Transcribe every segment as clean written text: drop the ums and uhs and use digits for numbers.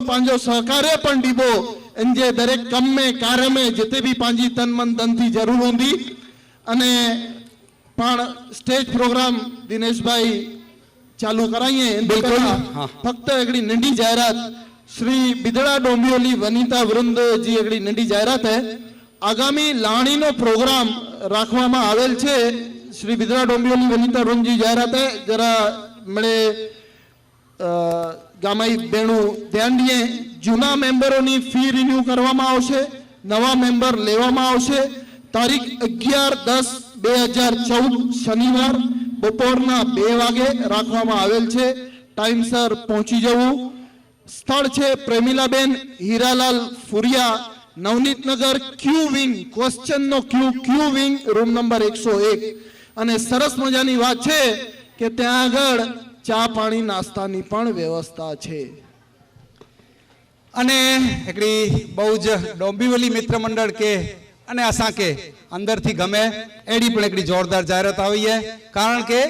पांजो सहकार्य पण दीबो इन जे दरेक कम में कार्य में जिते भी पांजी तन मन धन थी जरूर होंदी अने पण स्टेज प्रोग्राम दिनेश भाई चालू कराइए। बिल्कुल फक्त एकड़ी नंढी जायरात श्री बिदड़ा डोंबिवली वनिता वृंद जी एकड़ी नंढी जायरात है। आगामी लाणी नो प्रोग्राम राखवामां आवेल छे। श्री बिदड़ा डोंबिवली वनिता वृंद जी जायरात है जरा मळे गामाई बेणु ध्यान दिए। जूना मेम्बरोनी फी रिन्यू करवामां आवशे, नवा मेम्बर लेवामां आवशे। तारीख 11-10-2014 शनिवार बपोरना 2 वागे राखवामां आवेल छे। टाइमसर पहुंची जवुं। स्थळ छे Premilaben Hiralal Furia, Navneet Nagar Q wing, question नो क्यू विंग, रूम नंबर 101। अने सरस मजानी वात छे के त्यां आगळ चा पाणी नास्तानी पण व्यवस्था छे। अने एकड़ी बहुज डोंबिवली मित्र मंडल के अने असा के अंदर थी गमे एडी पण एकड़ी जोरदार जाहिरात आई है। कारण के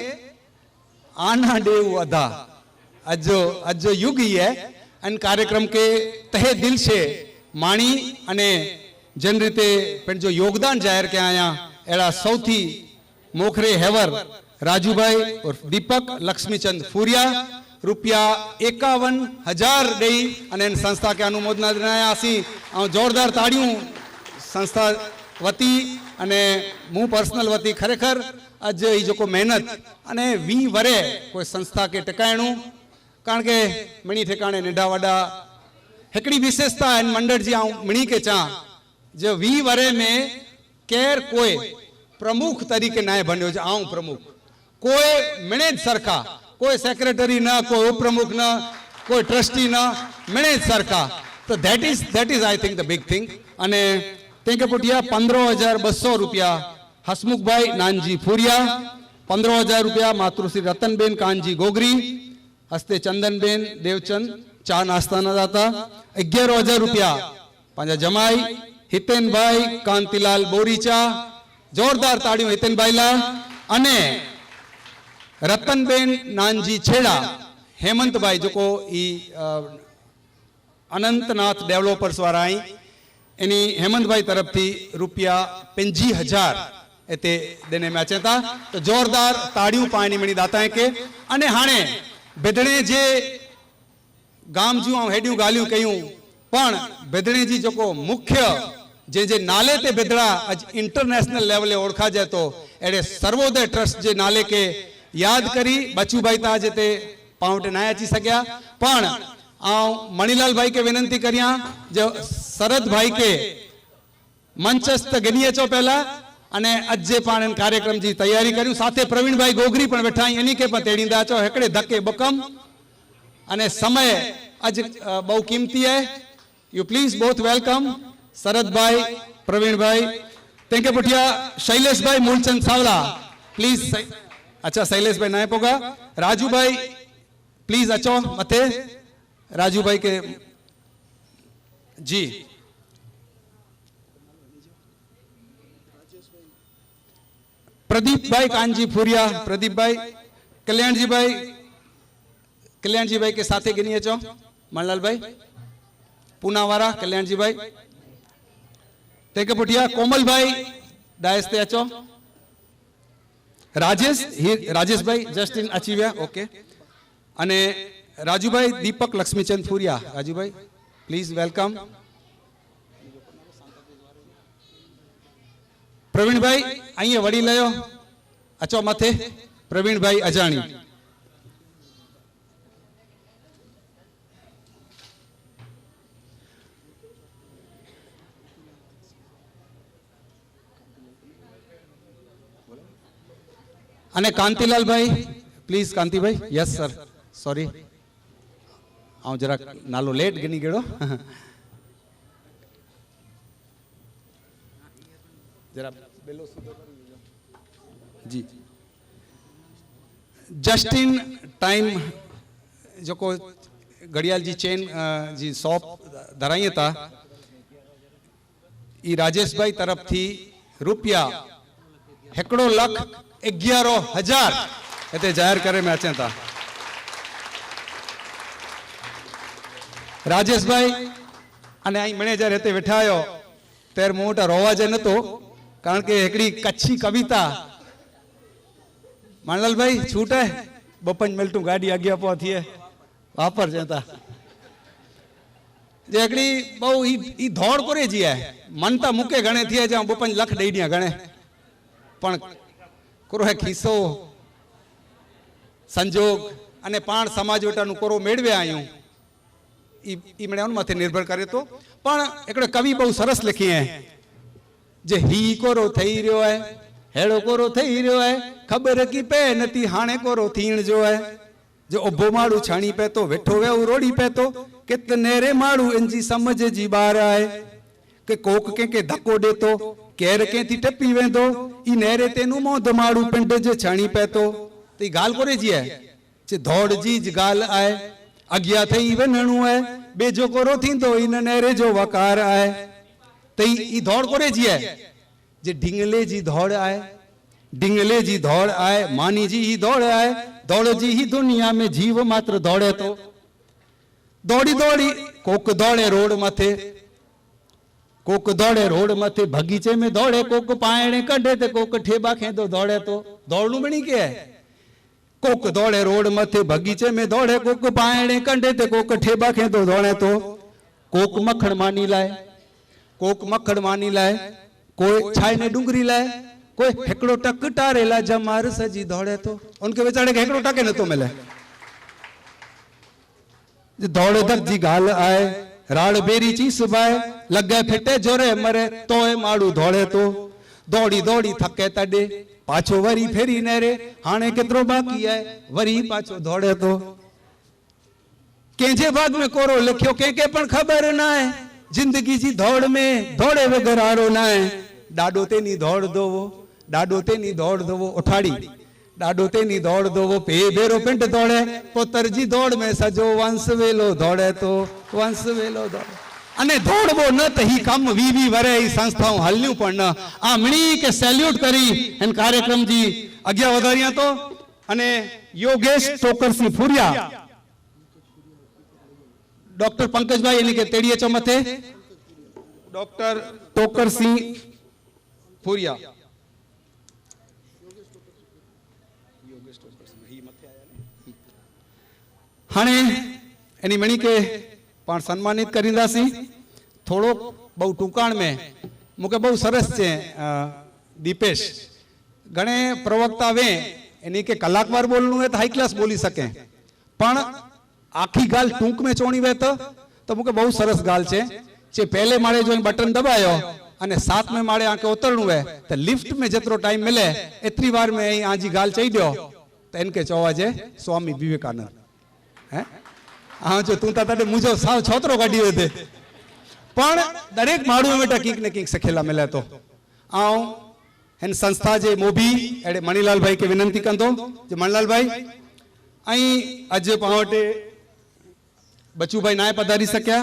आना देव अधा अजो युग ही है। अन कार्यक्रम के तहे दिल से माणी अने जन रीते पण जो योगदान जाहिर के आया एड़ा सौथी मोखरे हेवर राजूभाई और दीपक लक्ष्मीचंद फूरिया रुपया 51,000 दई अने संस्था के अनुमोदना दिनाया सी। जोरदार ताड़ियों संस्था वती अने मु पर्सनल वती खरेखर अज ई जो मेहनत अने 20 वरे कोई संस्था के टकायणु। कारण के मणी ठिकाणे निढा वडा एकड़ी विशेषता इन मंडल जी आऊं मणी के चा जो 20 वरे में केर कोई प्रमुख तरीके नाय बन्यो जो आऊं प्रमुख कोई मिणेज सरखा, कोई सेक्रेटरी ना, कोई उपप्रमुख ना, कोई ट्रस्टी ना, मिणेज सरखा। तो that is I think the big thing. अने तेके पुटिया 15,200 रुपया हसमुख भाई नानजी फूरिया, 15,000 रुपया मातृश्री रतनबेन कानजी गोगरी, हस्ते चंदनबेन देवचंद चा नास्ता न दाता, 11,000 रुपया पांजा जमाई हितेन भाई कांतिलाल बोरीचा। जोरदार ताड़ियों हितेन भाई ला। अने रतनबेन नानजी छेड़ा, हेमंत भाई जो को अनंतनाथ डेवलपर्स वाला आई एनी हेमंत भाई तरफ थी रुपया 50,000 एते देने में अचे था। तो जोरदार ताड़ियों पानी मणी दाता है के। अने हाणे बेदणे जे गाम जू हेडियों गालियों कयूं पण बेदणे जी जो को मुख्य जे जे नाले ते बेदड़ा अज इंटरनेशनल लेवले ओळखा जाए तो एडे सर्वोदय ट्रस्ट जे नाले के याद करी बचू भाई ता जेते पाउंटे ना अची सकिया पण आऊं मणिलाल भाई के विनंती करिया जो शरद भाई के मंचस्थ गिनी अचो पहला अने अजे पाण कार्यक्रम जी तैयारी करियो। साथे प्रवीण भाई गोगरी पण बैठा एनी के पण तेड़ींदा अचो हेकड़े धक्के बकम। अने समय अज बहु कीमती है। यू प्लीज बोथ वेलकम शरद भाई प्रवीण भाई। तेके पुठिया शैलेश भाई मूलचंद सावला प्लीज। अच्छा शैलेश भाई ना पोगा। राजू भाई प्लीज अचो मथे। राजू भाई के जी प्रदीप भाई कानजी फूरिया, प्रदीप भाई कल्याण जी भाई के साथे गिनी अचो। मनलाल भाई पूनावारा कल्याण जी भाई। तेके पुठिया कोमल भाई डायस ते अचो। राजेश भाई जस्ट इन अची विया ओके। अने राजू भाई दीपक लक्ष्मीचंद फूरिया, राजू भाई प्लीज वेलकम। प्रवीण भाई अहीं वड़ी लयो अचो मथे। प्रवीण भाई अजाणी। अने कांतिलाल भाई प्लीज। कांति भाई यस सर सॉरी आऊं जरा नालो लेट गिनी गेड़ो जरा बेलो सीधो जी। जस्ट इन टाइम जो को घड़ियाल जी चेन जी शॉप धराई था ई राजेश भाई तरफ थी रुपया 1,11,000 एते जाहिर करे में अचे था। राजेश भाई अने आई मणे जયારે हिते वेठा आहियो ત્યારે मूं वटि रोवा जे नथो कारण के हिकिड़ी कच्छी कविता मानलाल भाई छूट है 2-5 मिनटूं गाॾी अॻियां पियो थिए वापर चवंदा जे हिकिड़ी बहु ई दौड़ करे जी आहे मन त मूंखे घणे थिए जा 2-5 लख ॾेई ॾियां घणे पण कोरो है खीसो संजोग अने पाण समाज वटाનું कोरो मेળવ્યા आहियूं ई मणे उन मथे निर्भर करे तो पण हिकिड़ो कवि बहु सरस लिखी है जे ही कोरो थई रहियो आहे हेड़ो कोरो थई रहियो आहे ख़बर की पे नथी हाणे कोरो थीण जो आहे जो उभो माण्हू छाणी पए थो वेठो वियो रोड़ी पए थो कितनेरे माण्हू इंजी समझ जी ॿार आहे के कोक कंहिंखे धको ॾे थो केर कंहिं थी टपी वेंदो ई नेरे तेनू मौध माण्हू पिंड जे छाणी पए थो त ई ॻाल्हि कोरे जी आहे जे दौड़ जी ॻाल्हि आहे अॻियां थई वञणो आहे ॿिए कोरो थींदो इन नेरे जो वकार आहे त ई दौड़ कोरे जी आहे जे ढिंगले जी दौड़ आहे ढिंगले जी दौड़ आहे मानी जी ही दौड़ आहे दौड़ जी ही दुनिया में जीव मात्र दौड़े तो दौड़ी दौड़ी कोक दौड़े रोड मथे कोक दौड़े रोड मथे बगीचे में दौड़े कोक पायणे कढे ते कोक ठेबा खेंदो दौड़े तो दौड़नू बणी के है कोक दौड़े रोड मथे बगीचे में दौड़े कोक पायणे कंडे ते कोक ठेबा खेंदो दौड़े तो कोक मखण मानी लाए कोई छाई ने डूंगरी लाए कोई हेकड़ो टक टारे ला जमार सजी दौड़े तो उनके बेचारे के हेकड़ो टके न तो मिले दौड़ धक जी गाल आए राड़ बेरी चीस बाए लगे फिटे जोरे मरे तोए माड़ू दौड़े तो दौड़ी दौड़ी थके तडे पाछो वरी फेरी नेरे हाणे केतरो बाकी है वरी पाछो दौड़े तो केजे भाग में कोरो लिखियो के पण खबर ना है जिंदगी जी दौड़ में दौड़े वगर आरो ना है डाडो ते नी दौड़ दो वो उठाड़ी डाडो ते नी दौड़ दो वो पे बेरो पिंड दौड़े पुत्र जी दौड़ में सजो वंश वेलो दौड़े तो वंश वेलो दौड़े अने दौड़बो न त ही कम वी वरे ही संस्थाओं हल्यूं पण न आ मणी के सैल्यूट करी इन कार्यक्रम जी अग्या वधारिया तो अने योगेश टोकर सिंह फुरिया डॉक्टर पंकज भाई यानी के तेड़िए चो मथे डॉक्टर टोकर सिंह फुरिया हाणे एनी मणी के पण सम्मानित करींदासी थोड़ो बहु टूकाण में मुके बहु सरस छे दीपेश घणे प्रवक्ता वे एनी के कलाकवार बोलनु है तो हाई क्लास बोली सके पण आखी गाल टूंक में चोणी वे तो मुके बहु सरस गाल छे पहले माळे जो बटन दबायो अने 7वें माळे आके उतरणु है तो लिफ्ट में जतरो टाइम मिले एतरी बार में आ जी गाल चई दियो तो इनके चोवा जे स्वामी विवेकानंद हैं हाँ जो तू तडे मुझो साव छोतरो काढी वे पण दरेक माड़ू में कीक ने कीक सखेला मिले तो आऊं इन संस्था जे मोभी एड़े मणिलाल भाई के विनंती कंदो जे मणिलाल भाई आई अज पावटे बच्चू भाई नाय पधारी सक्या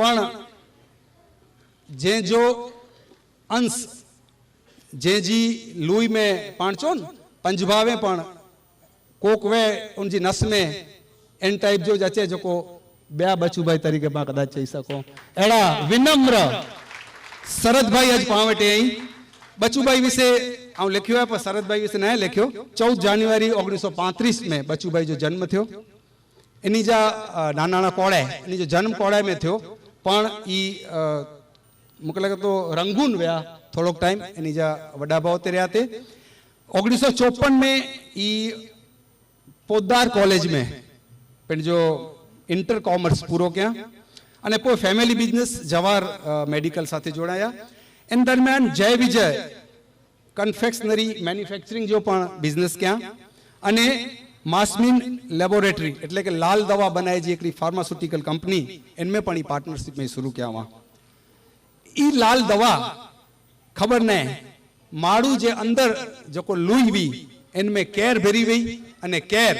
पण जे जो अंश जे जी लुई में पांचो पंजभावे पण कोक वे उनजी नस में एन टाइप जो अचे जो ब्या बच्चू भाई तरीके पा कदाच चई सको एड़ा विनम्र शरद भाई अज पां वटे आई बच्चू भाई विषे आऊं लिखियो है पर शरद भाई विषे न लिखियो 14 जनवरी 1935 में बच्चू भाई जो जन्म थयो इनी जा नाना कोड़े इनी जो जन्म कोड़े में थयो पण ई मुके लगे तो रंगून वया थोड़ो टाइम इनी जा वडा भाव ते रह्या ते 1954 में ई पोदार कॉलेज में पण जो इंटर कॉमर्स पूरो किया अने पोइ फैमिली बिजनेस जवाहर मेडिकल साथे जोड़ाया इन दरमियान जय विजय कन्फेक्शनरी मैन्युफैक्चरिंग जो पण बिजनेस किया अने मास्मिन लेबोरेटरी एटले के लाल दवा बनाए जी एकड़ी फार्मास्यूटिकल कंपनी इनमें पण पार्टनरशिप में शुरू किया हुआ ई लाल दवा खबर ने माड़ू जे अंदर जो लुई हुई इनमें केर भरी हुई अने केर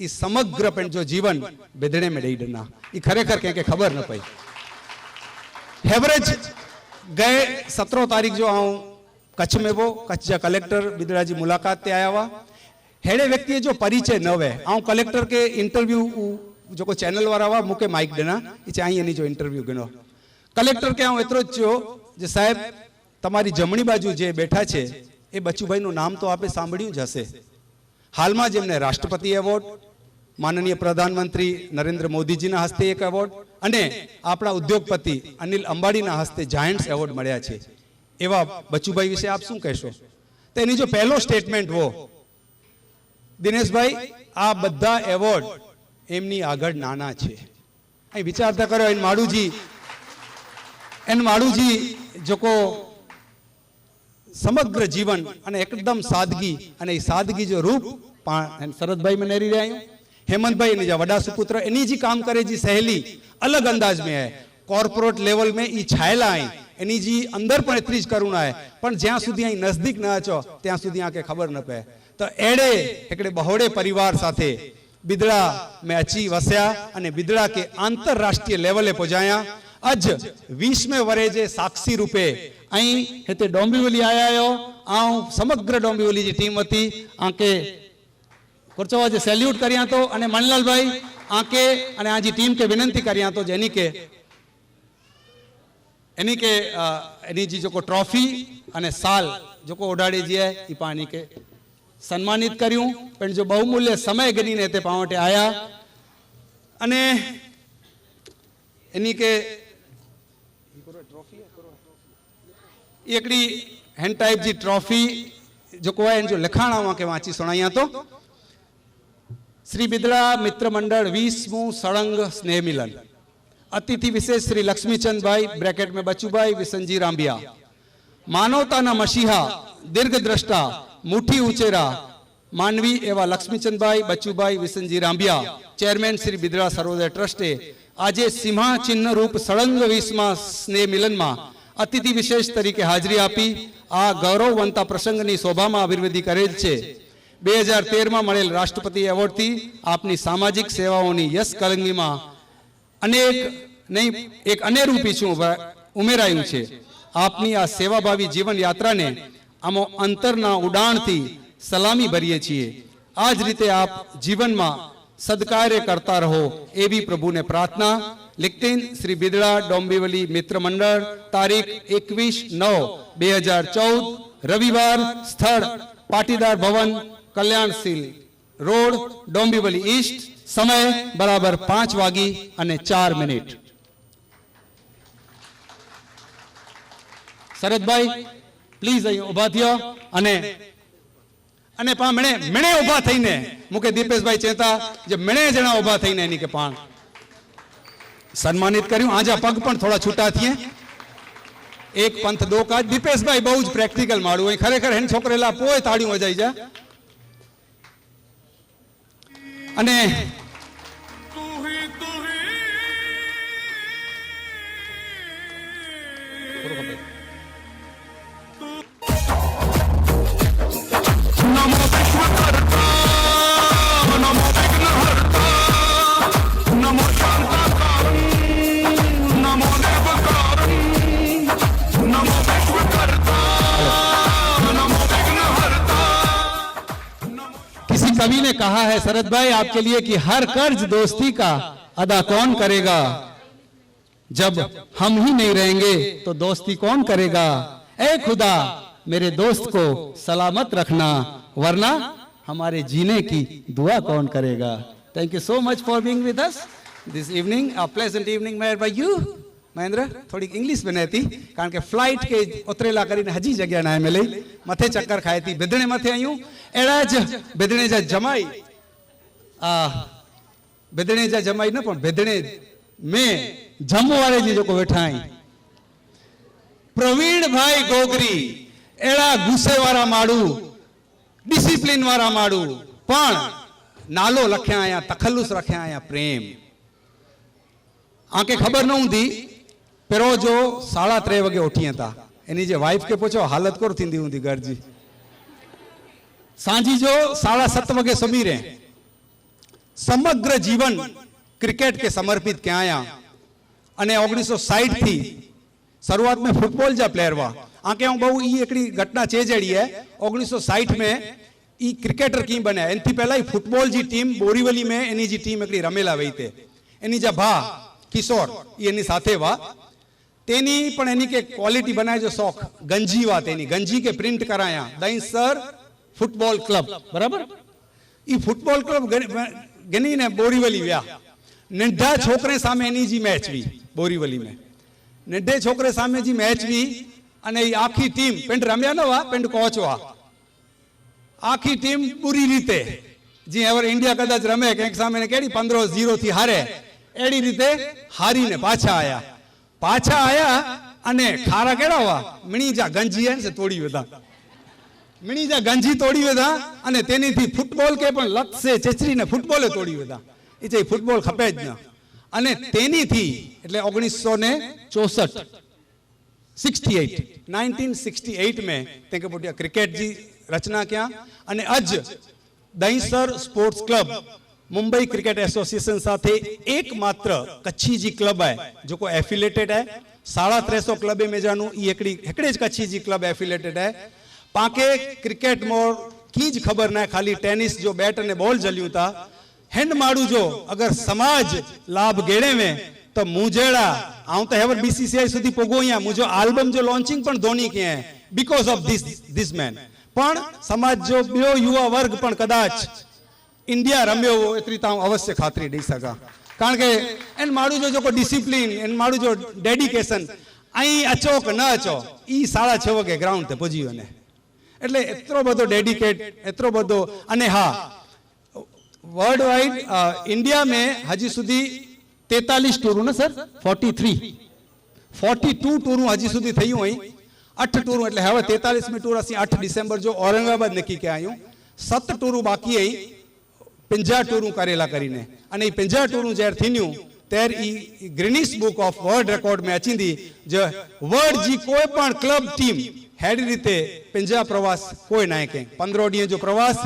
ई समग्र पेन जो जीवन बेदड़े में दई डना ई खरेखर के खबर न पई एवरेज गए 17 तारीख जो आऊं कच्छ में वो कच्छ जा कलेक्टर बिदड़ा जी मुलाकात ते आया हुआ हेड़े व्यक्ति जो परिचय न वे आऊं कलेक्टर के इंटरव्यू जेको चैनल वारा हुआ मूंखे माइक ॾिना ई चाही एनी जो इंटरव्यू गिनो कलेक्टर के एतिरो ज चयो जे साहेब તમારી જમણી બાજુ જે બેઠા છે એ બચુભાઈનું નામ તો આપે સાંભળ્યું જ હશે હાલમાં જેમને રાષ્ટ્રપતિ એવોર્ડ માનનીય પ્રધાનમંત્રી નરેન્દ્ર મોદીજીના હસ્તે એક એવોર્ડ અને આપણા ઉદ્યોગપતિ અનિલ અંબાણીના હસ્તે જાયન્ટ્સ એવોર્ડ મળ્યા છે એવા બચુભાઈ વિશે આપ શું કહેશો તો એની જો પહેલો સ્ટેટમેન્ટ હો દિનેશભાઈ આ બધા એવોર્ડ એમની આગળ નાના છે અહીં વિચારતા કર્યો એન માળુજી જોકો समग्र जीवन અને એકદમ સાદગી અને એ સાદગી જો રૂપ શરદભાઈ में नेरी रहा हूँ हेमंत भाई ने वडा सुपुत्र एनी जी काम करे जी सहेली अलग अंदाज में है कॉर्पोरेट लेवल में ई छायला आई एनी जी अंदर पण एतरी ज करुणा है पण ज्यां सुधी आई नजदीक न अचो त्यां सुधी आके खबर न पे तो एड़े एकड़े बहोड़े परिवार साथे बिदड़ा में अची वस्या अने बिदड़ा के आंतरराष्ट्रीय लेवले पहुंचाया अज 20वें वरे जे साक्षी रूपे अहीं हिते डोंबिवली आया आयो आऊं समग्र डोंबिवली जी टीम वती आके कुरचवा जे सैल्यूट करिया तो अने मणिलाल भाई आके अने आजी टीम के विनंती करिया तो जेनी के एनी जी जो ट्रॉफी अने साल जो ओडाड़ी जी है ई पानी के सम्मानित कर्यूं पण जो बहुमूल्य समय गणी ने ते पावटे आया अने एनी के एकड़ी हैंड टाइप जी ट्रॉफी जो को है जो लिखाणा वहां के वांची सुनाया तो श्री बिदड़ा मित्र मंडल 20मुं सड़ंग स्नेह मिलन अतिथि विशेष श्री लक्ष्मीचंद भाई ब्रैकेट में बचुभाई विसनजी रांबिया मानवता ना मसीहा दीर्घद्रष्टा मुठी उचेरा मानवी एवं लक्ष्मीचंद भाई बचुभाई विसनजी रांबिया चेरमेन श्री बिदड़ा सर्वोदय ट्रस्टे આજે સિંહા ચિહ્ન રૂપ સળંગ 20મા સ્નેહ મિલનમાં અતિથિ વિશેષ તરીકે હાજરી આપી આ ગૌરવવંતા પ્રસંગની શોભામાં અભિવૃદ્ધિ કરેલ છે 2013માં મળેલ રાષ્ટ્રપતિ એવોર્ડથી આપની સામાજિક સેવાઓની યશ કલંગીમાં અનેક નહીં એક અનેરું પીછું ઉમેરાયું છે આપની આ સેવાભાવી જીવન યાત્રાને આમો અંતરના ઉડાણથી સલામી ભરીએ છીએ આ જ રીતે આપ જીવનમાં सदकार्य करता रहो एवी प्रभु ने प्रार्थना लिखते श्री बिदड़ा डोंबिवली मित्र मंडल तारीख 21/9/2014 रविवार स्थल पाटीदार भवन कल्याणशील रोड डोंबिवली ईस्ट समय बराबर 5:04 शरद भाई प्लीज अहीं उभा थयो अने अने पा मणे मणे उभा थईने मुके दीपेश भाई चेता जे मणे जना उभा थईने एनी के पाण सम्मानित कर्યું आजा पग पण थोड़ा छूटा थिए एक पंथ दो काज दीपेश भाई बहुज प्रेक्टिकल माडू है खरेखर हेन छोकरेला पोय ताळियों वजाई जा अने कवि ने कहा है शरद भाई आपके लिए कि हर कर्ज दोस्ती का अदा कौन करेगा जब हम ही नहीं रहेंगे तो दोस्ती कौन करेगा ऐ खुदा मेरे दोस्त को सलामत रखना वरना हमारे जीने की दुआ कौन करेगा thank you so much for being with us this evening a pleasant evening made by you Mahendra थोड़ी इंग्लिश बने थी कारण के फ्लाइट के उतरेला करीने हजी जगह ना मिली मथे चक्कर खाए थी बिदणे मथे आयूं एड़ा ज बिदणे जा जमाई बिदणे जा जमाई न पण बिदणे में जम्मू वाले जी जो को वेठा आई प्रवीण भाई गोगरी एड़ा गुस्से वाला माड़ू डिसिप्लिन वाला माड़ू पण नालो लख्या आया तखल्लुस रख्या आया प्रेम आके खबर न हुंदी पेरो जो 3:30 वगे उठिया था एनी जे वाइफ के पूछो हालत कोर थींदी हुंदी घर जी सांजी जो 7:30 वगे सुमी रहे समग्र जीवन क्रिकेट के समर्पित क्या आया अने 1960 थी शुरुआत में फुटबॉल जा प्लेयर हुआ आके हूँ बहु ई एकड़ी घटना चेजड़ी है 1960 में ई क्रिकेटर कीअं बनिया एनथी पहला ई फुटबॉल जी टीम बोरीवली में एनी जी टीम हिकिड़ी रमेला वई ते एनी जा भा किशोर ई एनी साथे वा तेनी पण एनी के क्वालिटी बनाए जो शौक गंजी वा तेनी गंजी के प्रिंट कराया दई सर फुटबॉल क्लब बराबर ई फुटबॉल क्लब गनी ने बोरीवली व्या नंढा छोकरे सामे एनी जी मैच हुई बोरीवली में नंढे छोकरे सामे जी मैच हुई अने ई आखी टीम पिंड रम्या न वा पिंड कोच वा आखी टीम बुरी रीते जी एवर इंडिया कदाच रमे कंहिं सामे ने केड़ी 15-0 थी हारे एड़ी रीते हारी ने पाछा आया अने खारा केड़ा हुआ मिणी जा गंजी है से तोड़ी वेदा मिणी जा गंजी तोड़ी वेदा अने तेनी थी फुटबॉल के पण लत से चेचरी ने फुटबॉल तोड़ी वेदा ई जे फुटबॉल खपे ज न अने तेनी थी એટલે 1964 1968 में तेके पोटिया क्रिकेट जी रचना किया अने अज Dahisar sports club Mumbai cricket association साथे एकमात्र कच्छी जी क्लब है जो को एफिलेटेड है 350 क्लब में जानू एकड़े कच्छी जी क्लब एफिलेटेड है पाके क्रिकेट मोर कीज खबर ना खाली टेनिस जो बैट ने बॉल जलियूं था हेंड माड़ू जो अगर समाज लाभ गेड़े में तो मुजेड़ा आऊं तो हेवर बीसीसीआई सुधी पोगो या मुझो एल्बम जो लॉन्चिंग पण धोनी के है बिकॉज ऑफ दिस मैन पण समाज जो बियो युवा वर्ग पण कदाच इंडिया रम्यो हो एतरी ता अवश्य खातरी दई सका कारण के एन माड़ू जो डिसिप्लिन एन माड़ू जो डेडिकेशन आई अचो के न अचो ई 6:30 वागे ग्राउंड ते पहुंची वने એટલે એતરો બધો ડેડિકેટ એતરો બધો અને હા વર્લ્ડ વાઇડ इंडिया में हजी सुधी 43 टूरू ने सर 42 टूरू हजी सुधी थई हुई 8 टूरू એટલે હવે 43મી टूर असी 8 डिसेम्बर जो औरंगाबाद नक्की के आयूं 7 टूरू बाकी है 50 टूरू करेला करीने अने 50 टूरू जेर थीन्यू तेर ई Guinness book of world record में अचींदी जो वर्ल्ड जी कोई पण क्लब टीम हेडी रीते 50 प्रवास कोई ना के 15 डी जो प्रवास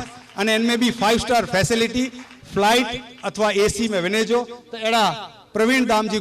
अने इनमें भी 5 स्टार फैसिलिटी फ्लाइट अथवा एसी में वने जो तो एड़ा प्रवीण दामजी